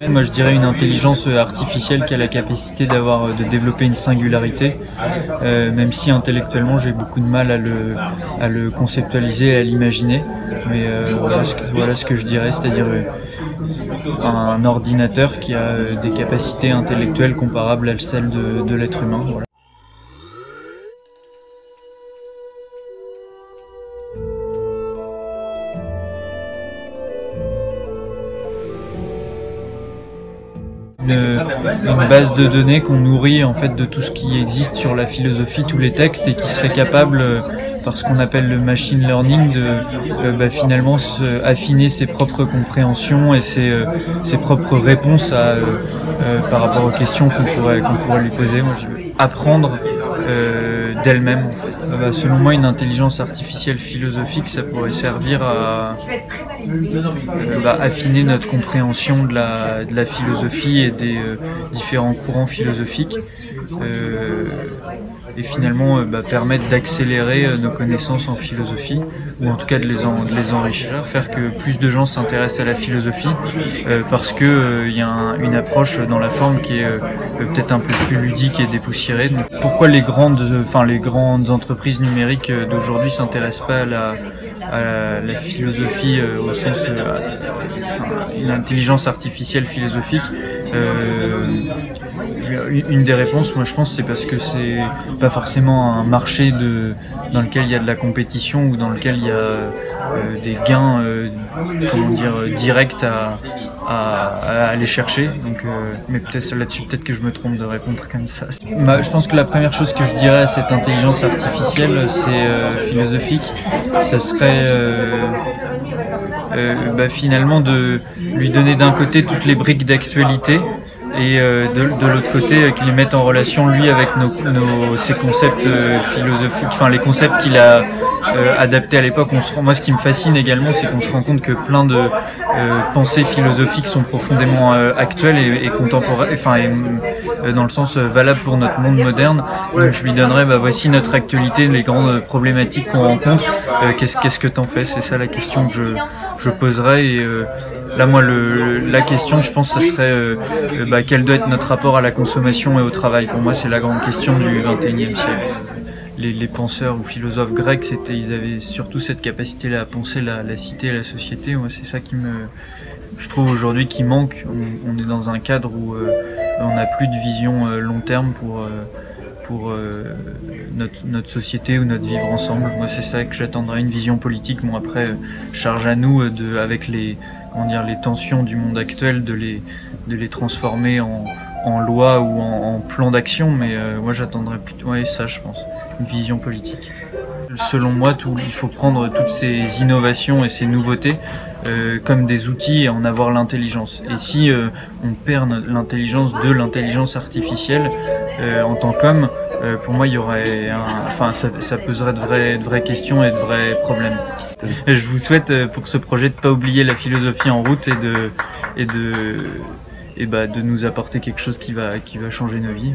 Moi je dirais une intelligence artificielle qui a la capacité de développer une singularité, même si intellectuellement j'ai beaucoup de mal à le conceptualiser, à l'imaginer. Mais voilà ce que je dirais, c'est-à-dire un ordinateur qui a des capacités intellectuelles comparables à celles de l'être humain. Voilà. Une base de données qu'on nourrit en fait de tout ce qui existe sur la philosophie, tous les textes, et qui serait capable, par ce qu'on appelle le machine learning, de finalement affiner ses propres compréhensions et ses propres réponses par rapport aux questions qu'on pourrait lui poser. Moi, je veux apprendre d'elle-même en fait. Selon moi, une intelligence artificielle philosophique, ça pourrait servir à affiner notre compréhension de la philosophie et des différents courants philosophiques, et finalement permettre d'accélérer nos connaissances en philosophie, ou en tout cas de les enrichir, faire que plus de gens s'intéressent à la philosophie, parce que y a une approche dans la forme qui est peut-être un peu plus ludique et dépoussiérée. Donc, pourquoi les grandes entreprises numériques d'aujourd'hui s'intéressent pas à la philosophie au sens une intelligence artificielle philosophique? Une des réponses, moi je pense, c'est parce que c'est pas forcément un marché dans lequel il y a de la compétition ou dans lequel il y a des gains directs à aller chercher. Donc, mais peut-être là-dessus, peut-être que je me trompe de répondre comme ça. Je pense que la première chose que je dirais à cette intelligence artificielle, c'est philosophique, ça serait finalement de lui donner d'un côté toutes les briques d'actualité, et de l'autre côté qu'il les mette en relation lui avec ses concepts philosophiques, enfin les concepts qu'il a adaptés à l'époque. Moi ce qui me fascine également, c'est qu'on se rend compte que plein de pensées philosophiques sont profondément actuelles et contemporaines, dans le sens valable pour notre monde moderne. Donc je lui donnerais voici notre actualité, les grandes problématiques qu'on rencontre, qu'est-ce que t'en fais? C'est ça la question que je poserais. Et là, moi, la question, je pense, ça serait quel doit être notre rapport à la consommation et au travail. Pour moi, c'est la grande question du XXIe siècle. Les penseurs ou philosophes grecs, ils avaient surtout cette capacité-là à penser la cité et la société. Moi, c'est ça je trouve aujourd'hui qui manque. On est dans un cadre où on n'a plus de vision long terme pour notre société ou notre vivre ensemble. Moi, c'est ça que j'attendrais, une vision politique. Bon, après, charge à nous, avec les tensions du monde actuel, de les transformer en loi ou en plan d'action, mais moi j'attendrais plutôt ça, je pense, une vision politique. Selon moi, il faut prendre toutes ces innovations et ces nouveautés comme des outils et en avoir l'intelligence. Et si on perd l'intelligence de l'intelligence artificielle en tant qu'homme, pour moi il y aurait ça poserait de vraies questions et de vrais problèmes. Je vous souhaite pour ce projet de pas oublier la philosophie en route et de nous apporter quelque chose qui va changer nos vies.